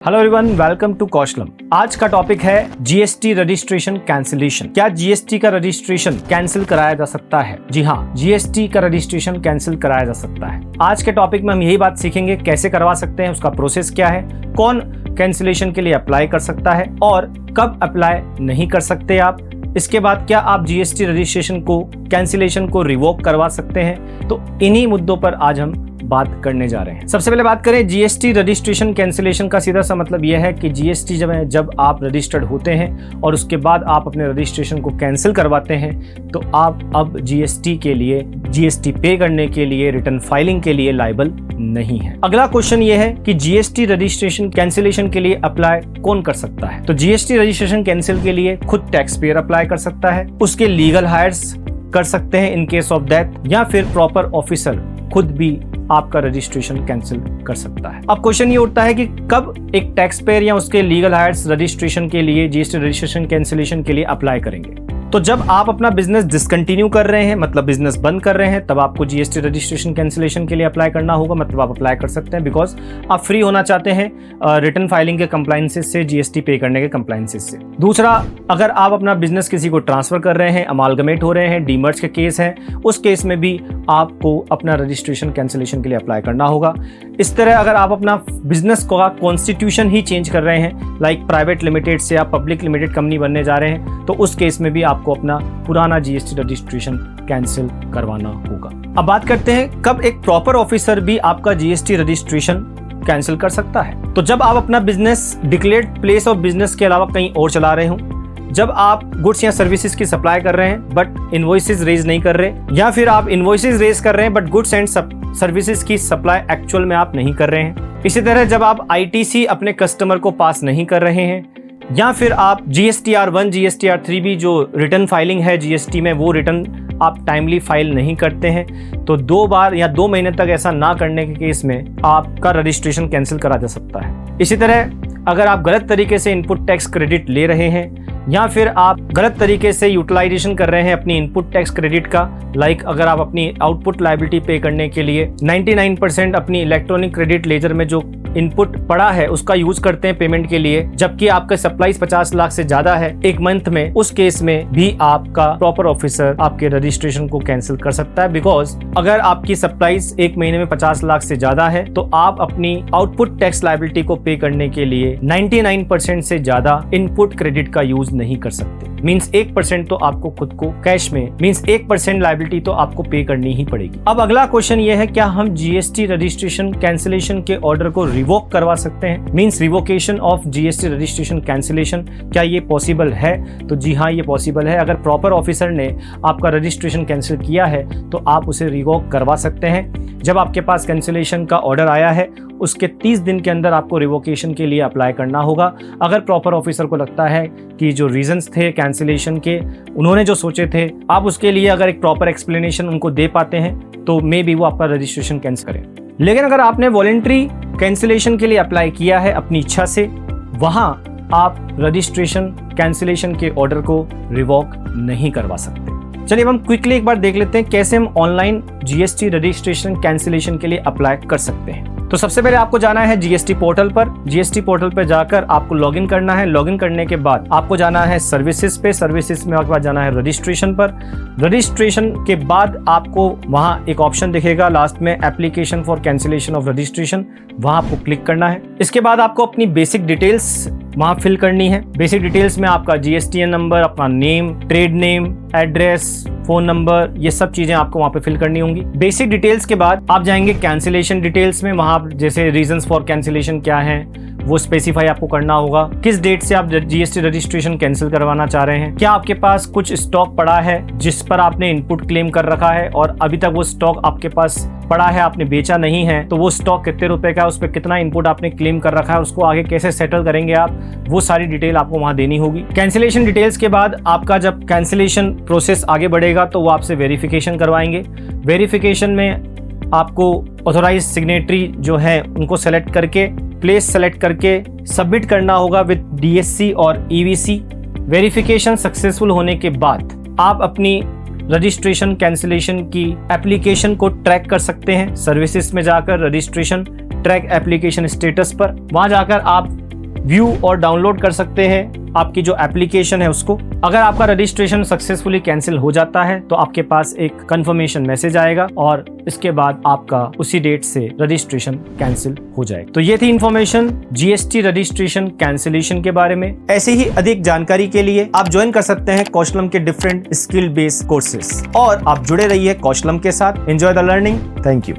Hello everyone, welcome to Kaushalam. आज का topic है जीएसटी रजिस्ट्रेशन कैंसिलेशन। क्या जीएसटी का रजिस्ट्रेशन कैंसिल कराया जा सकता है? जी हाँ, जीएसटी का रजिस्ट्रेशन कैंसिल कराया जा सकता है। आज के टॉपिक में हम यही बात सीखेंगे, कैसे करवा सकते हैं, उसका प्रोसेस क्या है, कौन कैंसिलेशन के लिए अप्लाई कर सकता है और कब अप्लाई नहीं कर सकते आप। इसके बाद क्या आप जीएसटी रजिस्ट्रेशन को, कैंसिलेशन को रिवोक करवा सकते हैं। तो इन्हीं मुद्दों पर आज हम बात करने जा रहे हैं। सबसे पहले बात करें जीएसटी रजिस्ट्रेशन कैंसिलेशन का। सीधा सा मतलब यह है कि जीएसटी जब आप रजिस्टर्ड होते हैं और उसके बाद आप अपने रजिस्ट्रेशन को कैंसिल करवाते हैं तो आप अब जीएसटी के लिए, जीएसटी पे करने के लिए, रिटर्न फाइलिंग के लिए लायबल नहीं है। अगला क्वेश्चन यह है कि जीएसटी रजिस्ट्रेशन कैंसिलेशन के लिए अप्लाई कौन कर सकता है? तो जीएसटी रजिस्ट्रेशन कैंसिल के लिए खुद टैक्स पेयर अप्लाई कर सकता है, उसके लीगल हायर्स कर सकते हैं इन केस ऑफ डेथ, या फिर प्रॉपर ऑफिसर खुद भी आपका रजिस्ट्रेशन कैंसिल कर सकता है। अब क्वेश्चन ये उठता है कि कब एक टैक्स पेयर या उसके लीगल हायर्स रजिस्ट्रेशन के लिए, जीएसटी रजिस्ट्रेशन कैंसिलेशन के लिए अप्लाई करेंगे। तो जब आप अपना बिजनेस डिसकंटिन्यू कर रहे हैं, मतलब बिजनेस बंद कर रहे हैं, तब आपको जीएसटी रजिस्ट्रेशन कैंसिलेशन के लिए अप्लाई करना होगा। मतलब आप अप्लाई कर सकते हैं बिकॉज आप फ्री होना चाहते हैं रिटर्न फाइलिंग के कंप्लायंसेस से, जीएसटी पे करने के कंप्लायंसेस से। दूसरा, अगर आप अपना बिजनेस किसी को ट्रांसफर कर रहे हैं, अमालगमेट हो रहे हैं, डीमर्ज के केस है, उस केस में भी आपको अपना रजिस्ट्रेशन कैंसिलेशन के लिए अप्लाई करना होगा। इस तरह अगर आप अपना बिजनेस का कॉन्स्टिट्यूशन ही चेंज कर रहे हैं, लाइक प्राइवेट लिमिटेड से आप पब्लिक लिमिटेड कंपनी बनने जा रहे हैं, तो उस केस में भी आपको अपना पुराना जीएसटी रजिस्ट्रेशन कैंसिल करवाना होगा। अब बात करते हैं कब एक प्रॉपर ऑफिसर भी आपका जीएसटी रजिस्ट्रेशन कैंसिल कर सकता है। तो जब आप अपना business declared place of business के अलावा कहीं और चला रहे हो, जब आप गुड्स या सर्विसेज की सप्लाई कर रहे हैं बट इनवॉइसेस रेज नहीं कर रहे, या फिर आप इनवॉइसेस रेज कर रहे हैं बट गुड्स एंड सर्विसेज की सप्लाई एक्चुअल में आप नहीं कर रहे हैं। इसी तरह जब आप आईटीसी अपने कस्टमर को पास नहीं कर रहे हैं, या फिर आप GSTR1, GSTR3 भी जो रिटर्न फाइलिंग है जीएसटी में, वो रिटर्न आप टाइमली फाइल नहीं करते हैं, तो 2 बार या 2 महीने तक ऐसा ना करने के केस में आपका रजिस्ट्रेशन कैंसिल करा जा सकता है। इसी तरह अगर आप गलत तरीके से इनपुट टैक्स क्रेडिट ले रहे हैं, या फिर आप गलत तरीके से यूटिलाइजेशन कर रहे हैं अपनी इनपुट टैक्स क्रेडिट का, लाइक अगर आप अपनी आउटपुट लायबिलिटी पे करने के लिए 99% अपनी इलेक्ट्रॉनिक क्रेडिट लेजर में जो इनपुट पड़ा है उसका यूज करते हैं पेमेंट के लिए, जबकि आपका सप्लाईज 50 लाख से ज्यादा है एक मंथ में, उस केस में भी आपका प्रॉपर ऑफिसर आपके रजिस्ट्रेशन को कैंसिल कर सकता है। बिकॉज अगर आपकी सप्लाईज एक महीने में 50 लाख से ज्यादा है तो आप अपनी आउटपुट टैक्स लायबिलिटी को पे करने के लिए 99% से ज्यादा इनपुट क्रेडिट का यूज नहीं कर सकते। मींस 1% तो आपको खुद को कैश में, मींस 1% लायबिलिटी तो आपको पे करनी ही पड़ेगी। अब अगला क्वेश्चन ये है, क्या हम जीएसटी रजिस्ट्रेशन कैंसिलेशन के ऑर्डर को रिवोक करवा सकते हैं? Means revocation of GST registration cancellation, क्या ये पॉसिबल है? तो जी हाँ, ये पॉसिबल है। अगर प्रॉपर ऑफिसर ने आपका रजिस्ट्रेशन कैंसिल किया है तो आप उसे रिवोक करवा सकते हैं। जब आपके पास कैंसिलेशन का ऑर्डर आया है उसके 30 दिन के अंदर आपको रिवोकेशन के लिए अप्लाई करना होगा। अगर प्रॉपर ऑफिसर को लगता है कि जो रीजंस थे कैंसिलेशन के, उन्होंने जो सोचे थे, आप उसके लिए अगर एक प्रॉपर एक्सप्लेनेशन उनको दे पाते हैं तो मे बी वो आपका रजिस्ट्रेशन कैंसिल करें। लेकिन अगर आपने वॉलंटरी कैंसिलेशन के लिए अप्लाई किया है अपनी इच्छा से, वहां आप रजिस्ट्रेशन कैंसिलेशन के ऑर्डर को रिवोक नहीं करवा सकते। चलिए हम क्विकली एक बार देख लेते हैं कैसे हम ऑनलाइन जीएसटी रजिस्ट्रेशन कैंसिलेशन के लिए अप्लाई कर सकते हैं। तो सबसे पहले आपको जाना है जीएसटी पोर्टल पर। जीएसटी पोर्टल पर जाकर आपको लॉगिन करना है। लॉगिन करने के बाद आपको जाना है सर्विसेज पे। सर्विसेज में आपके पास जाना है रजिस्ट्रेशन पर। रजिस्ट्रेशन के बाद आपको वहां एक ऑप्शन दिखेगा लास्ट में, application for cancellation of registration, वहां आपको क्लिक करना है। इसके बाद आपको अपनी बेसिक डिटेल्स वहां फिल करनी है। बेसिक डिटेल्स में आपका जीएसटीएन नंबर, अपना name, trade name, address, phone number, ये सब चीजें आपको वहां पे फिल करनी होंगी। बेसिक डिटेल्स के बाद आप जाएंगे कैंसिलेशन डिटेल्स में। वहां जैसे रीजंस फॉर कैंसिलेशन क्या हैं वो स्पेसिफाई आपको करना होगा। किस डेट से आप जीएसटी रजिस्ट्रेशन कैंसिल करवाना चाह रहे हैं, क्या आपके पास कुछ स्टॉक पड़ा है जिस पर आपने इनपुट क्लेम कर रखा है और अभी तक वो स्टॉक आपके पास पड़ा है, आपने बेचा नहीं है, तो वो स्टॉक कितने रुपए का है, उस पर कितना इनपुट आपने क्लेम कर रखा है, उसको आगे कैसे सेटल करेंगे आप, वो सारी डिटेल आपको वहां देनी होगी। कैंसिलेशन डिटेल्स के बाद आपका जब कैंसिलेशन प्रोसेस आगे बढ़ेगा तो वो आपसे वेरिफिकेशन करवाएंगे। वेरिफिकेशन में आपको ऑथोराइज सिग्नेटरी जो है उनको सेलेक्ट करके, प्लेस सेलेक्ट करके सबमिट करना होगा विद डीएससी और ईवीसी। वेरिफिकेशन सक्सेसफुल होने के बाद आप अपनी रजिस्ट्रेशन कैंसिलेशन की एप्लीकेशन को ट्रैक कर सकते हैं। सर्विसेज में जाकर रजिस्ट्रेशन ट्रैक एप्लीकेशन स्टेटस पर, वहां जाकर आप व्यू और डाउनलोड कर सकते हैं आपकी जो एप्लीकेशन है उसको। अगर आपका रजिस्ट्रेशन सक्सेसफुली कैंसिल हो जाता है तो आपके पास एक कंफर्मेशन मैसेज आएगा और इसके बाद आपका उसी डेट से रजिस्ट्रेशन कैंसिल हो जाएगा। तो ये थी इंफॉर्मेशन जीएसटी रजिस्ट्रेशन कैंसिलेशन के बारे में। ऐसे ही अधिक जानकारी के लिए आप ज्वाइन कर सकते हैं कौशलम के डिफरेंट स्किल बेस्ड कोर्सेज और आप जुड़े रहिए कौशलम के साथ। Enjoy the learning. Thank you.